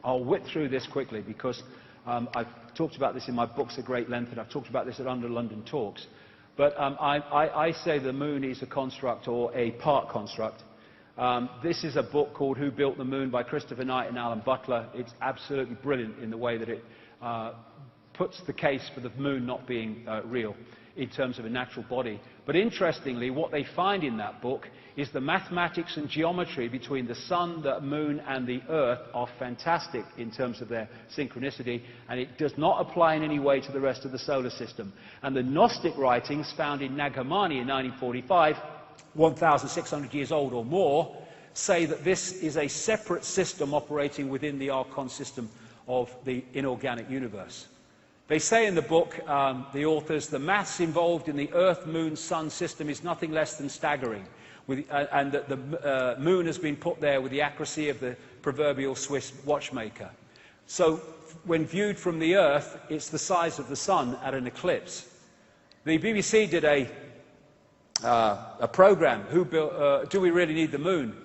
I'll whip through this quickly because I've talked about this in my books at great length, and I've talked about this at Under London Talks. But I say the moon is a construct or a part construct. This is a book called Who Built the Moon by Christopher Knight and Alan Butler. It's absolutely brilliant in the way that it puts the case for the moon not being real in terms of a natural body. But interestingly, what they find in that book is the mathematics and geometry between the sun, the moon and the earth are fantastic in terms of their synchronicity, and it does not apply in any way to the rest of the solar system. And the Gnostic writings found in Nag Hammadi in 1945, 1,600 years old or more, say that this is a separate system operating within the archon system of the inorganic universe. They say in the book, the authors, the maths involved in the Earth-Moon-Sun system is nothing less than staggering, and that the moon has been put there with the accuracy of the proverbial Swiss watchmaker. So when viewed from the Earth, it's the size of the sun at an eclipse. The BBC did a program, Do We Really Need the Moon?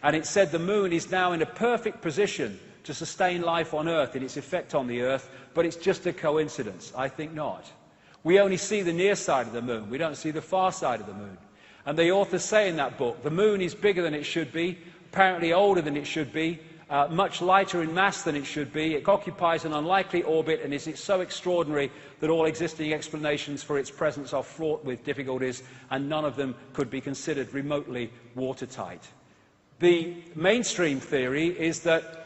And it said the moon is now in a perfect position to sustain life on Earth in its effect on the Earth, but it's just a coincidence. I think not. We only see the near side of the moon. We don't see the far side of the moon. And the authors say in that book, the moon is bigger than it should be, apparently older than it should be, much lighter in mass than it should be. It occupies an unlikely orbit and is so extraordinary that all existing explanations for its presence are fraught with difficulties, and none of them could be considered remotely watertight. The mainstream theory is that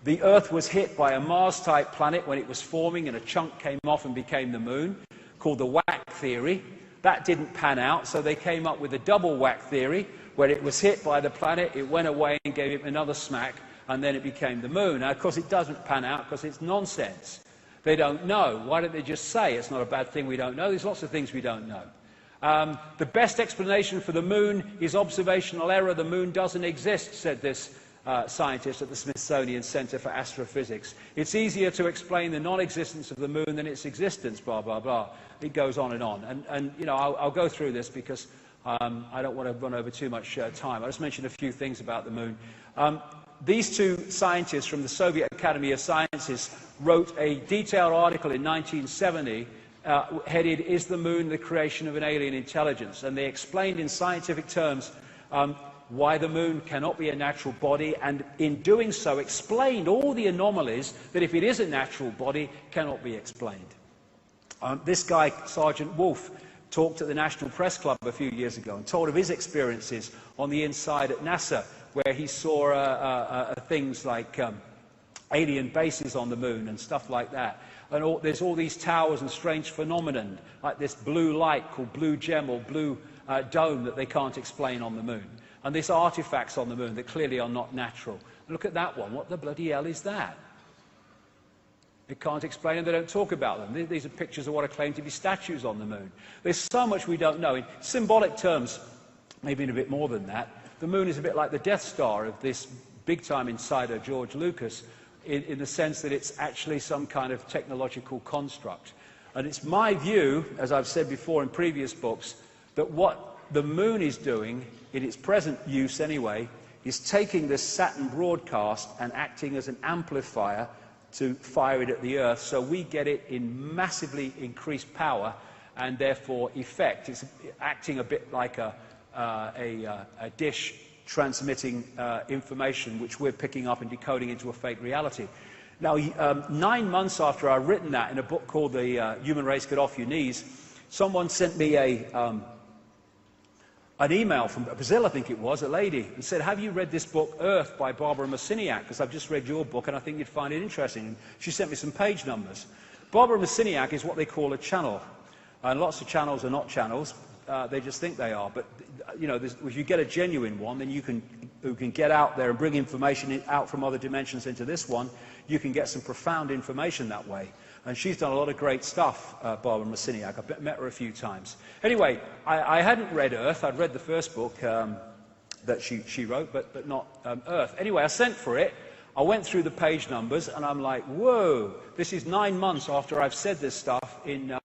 the Earth was hit by a Mars-type planet when it was forming, and a chunk came off and became the moon, called the whack theory. That didn't pan out, so they came up with a double whack theory, where it was hit by the planet, it went away and gave it another smack, and then it became the moon. Now, of course, it doesn't pan out because it's nonsense. They don't know. Why don't they just say it's not a bad thing we don't know? There's lots of things we don't know. The best explanation for the moon is observational error. The moon doesn't exist, said this scientist at the Smithsonian Center for Astrophysics. It's easier to explain the non-existence of the moon than its existence, blah, blah, blah. It goes on and on. And you know, I'll go through this because I don't want to run over too much time. I'll just mention a few things about the moon. These two scientists from the Soviet Academy of Sciences wrote a detailed article in 1970 headed, "Is the Moon the Creation of an Alien Intelligence?" And they explained in scientific terms why the moon cannot be a natural body, and in doing so explained all the anomalies that, if it is a natural body, cannot be explained. This guy, Sergeant Wolf, talked at the National Press Club a few years ago and told of his experiences on the inside at NASA, where he saw things like alien bases on the moon and stuff like that. And there's all these towers and strange phenomenon, like this blue light called blue gem or blue dome that they can't explain on the moon. And these artifacts on the moon that clearly are not natural. Look at that one. What the bloody hell is that? They can't explain them. They don't talk about them. These are pictures of what are claimed to be statues on the moon. There's so much we don't know. In symbolic terms, maybe in a bit more than that, the moon is a bit like the Death Star of this big-time insider, George Lucas, in the sense that it's actually some kind of technological construct. And it's my view, as I've said before in previous books, that what the moon is doing, in its present use anyway, is taking this Saturn broadcast and acting as an amplifier to fire it at the Earth, so we get it in massively increased power and therefore effect. It's acting a bit like a dish transmitting information which we're picking up and decoding into a fake reality. Now, 9 months after I'd written that in a book called The Human Race Get Off Your Knees, someone sent me an email from Brazil, I think it was, a lady, and said, "Have you read this book, Earth, by Barbara Marciniak? Because I've just read your book and I think you'd find it interesting." And she sent me some page numbers. Barbara Marciniak is what they call a channel. And lots of channels are not channels. They just think they are. But, you know, if you get a genuine one, then you can get out there and bring information out from other dimensions into this one. You can get some profound information that way. And she's done a lot of great stuff, Barbara Marciniak. I've met her a few times. Anyway, I hadn't read Earth. I'd read the first book that she wrote, but not Earth. Anyway, I sent for it. I went through the page numbers, and I'm like, whoa, this is 9 months after I've said this stuff in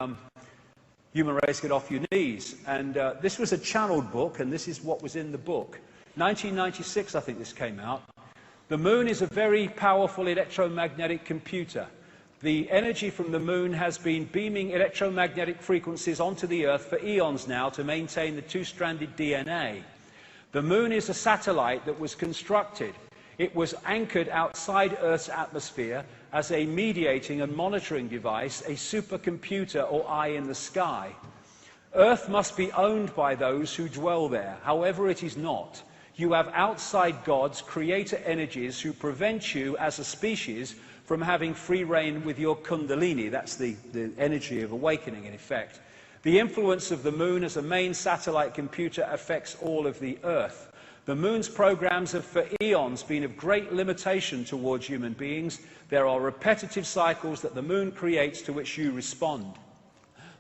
Human Race Get Off Your Knees. And this was a channeled book, and this is what was in the book. 1996, I think this came out. The moon is a very powerful electromagnetic computer. The energy from the moon has been beaming electromagnetic frequencies onto the Earth for eons now to maintain the two-stranded DNA. The moon is a satellite that was constructed. It was anchored outside Earth's atmosphere as a mediating and monitoring device, a supercomputer or eye in the sky. Earth must be owned by those who dwell there. However, it is not. You have outside gods, creator energies, who prevent you as a species from having free reign with your kundalini. That's the energy of awakening, in effect. The influence of the moon as a main satellite computer affects all of the Earth. The moon's programs have for eons been of great limitation towards human beings. There are repetitive cycles that the moon creates to which you respond.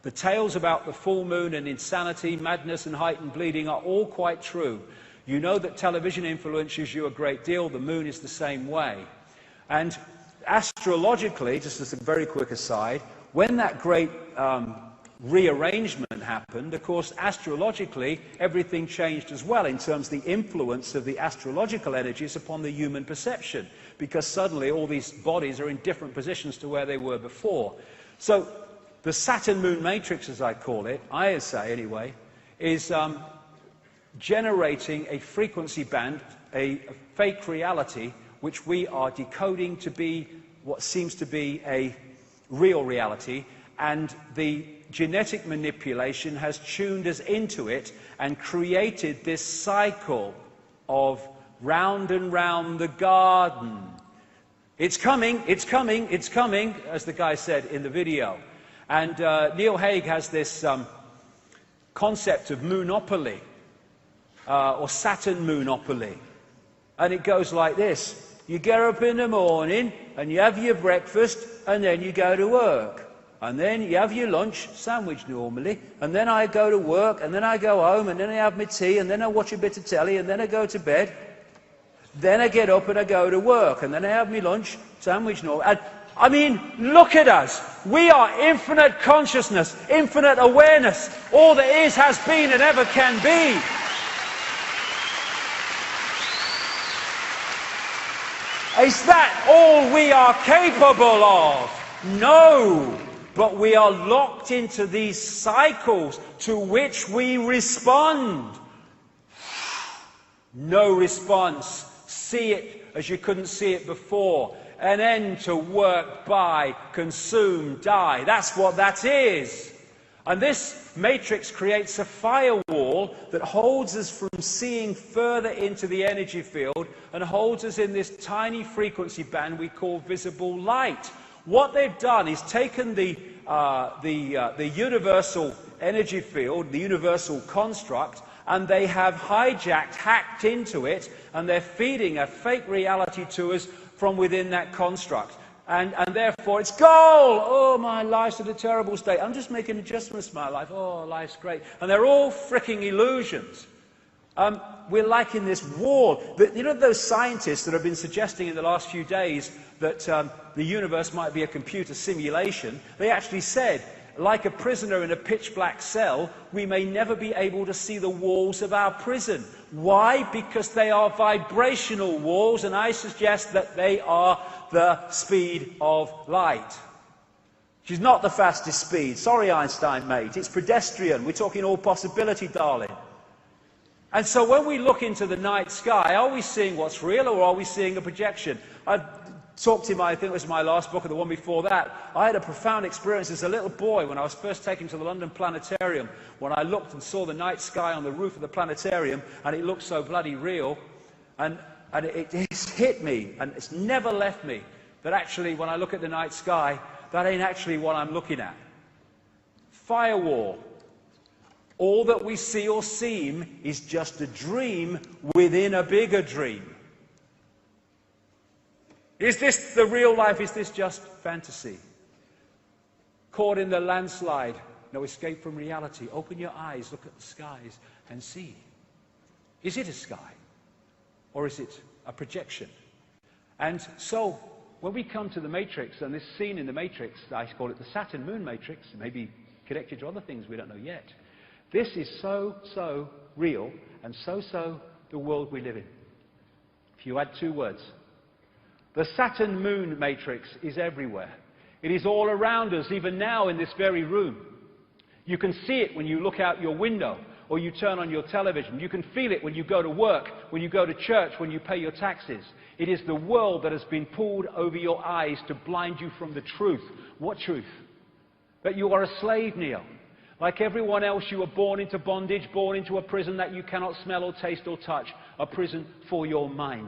The tales about the full moon and insanity, madness and heightened bleeding are all quite true. You know that television influences you a great deal. The moon is the same way. And astrologically, just as a very quick aside, when that great rearrangement happened, of course, astrologically, everything changed as well in terms of the influence of the astrological energies upon the human perception, because suddenly all these bodies are in different positions to where they were before. So the Saturn-Moon matrix, as I call it, I say anyway, is generating a frequency band, a fake reality, which we are decoding to be what seems to be a real reality, and the genetic manipulation has tuned us into it and created this cycle of round and round the garden. It's coming, it's coming, it's coming, as the guy said in the video. And Neil Haig has this concept of moonopoly, or Saturn moonopoly. And it goes like this. You get up in the morning and you have your breakfast and then you go to work. And then you have your lunch, sandwich normally, and then I go to work, and then I go home, and then I have my tea, and then I watch a bit of telly, and then I go to bed. Then I get up and I go to work, and then I have my lunch, sandwich normal. And, I mean, look at us. We are infinite consciousness, infinite awareness. All there is, has been, and ever can be. Is that all we are capable of? No. But we are locked into these cycles to which we respond. No response. See it as you couldn't see it before. An end to work, buy, consume, die. That's what that is. And this matrix creates a firewall that holds us from seeing further into the energy field and holds us in this tiny frequency band we call visible light. What they've done is taken the universal energy field, the universal construct, and they have hijacked, hacked into it, and they're feeding a fake reality to us from within that construct. And therefore it's gold! Oh, my life's in a terrible state. I'm just making adjustments to my life. Oh, life's great. And they're all fricking illusions. We're like in this wall. You know those scientists that have been suggesting in the last few days that the universe might be a computer simulation? They actually said, like a prisoner in a pitch-black cell, we may never be able to see the walls of our prison. Why? Because they are vibrational walls, and I suggest that they are the speed of light. Which is not the fastest speed. Sorry, Einstein, mate. It's pedestrian. We're talking all possibility, darling. And so when we look into the night sky, are we seeing what's real, or are we seeing a projection? I talked to him, I think it was my last book, or the one before that. I had a profound experience as a little boy when I was first taken to the London Planetarium, when I looked and saw the night sky on the roof of the planetarium, and it looked so bloody real. And it hit me, and it's never left me, that actually when I look at the night sky, that ain't actually what I'm looking at. Firewall. All that we see or seem is just a dream within a bigger dream. Is this the real life? Is this just fantasy? Caught in the landslide, no escape from reality. Open your eyes, look at the skies and see. Is it a sky? Or is it a projection? And so, when we come to the Matrix, and this scene in the Matrix, I call it the Saturn-Moon Matrix, it may be connected to other things we don't know yet. This is so real, and so the world we live in. If you add two words, The Saturn moon matrix is everywhere. It is all around us, even now in this very room. You can see it when you look out your window or you turn on your television. You can feel it when you go to work, when you go to church, when you pay your taxes. It is the world that has been pulled over your eyes to blind you from the truth. What truth? That you are a slave, Neo. Like everyone else, you were born into bondage, born into a prison that you cannot smell or taste or touch, a prison for your mind.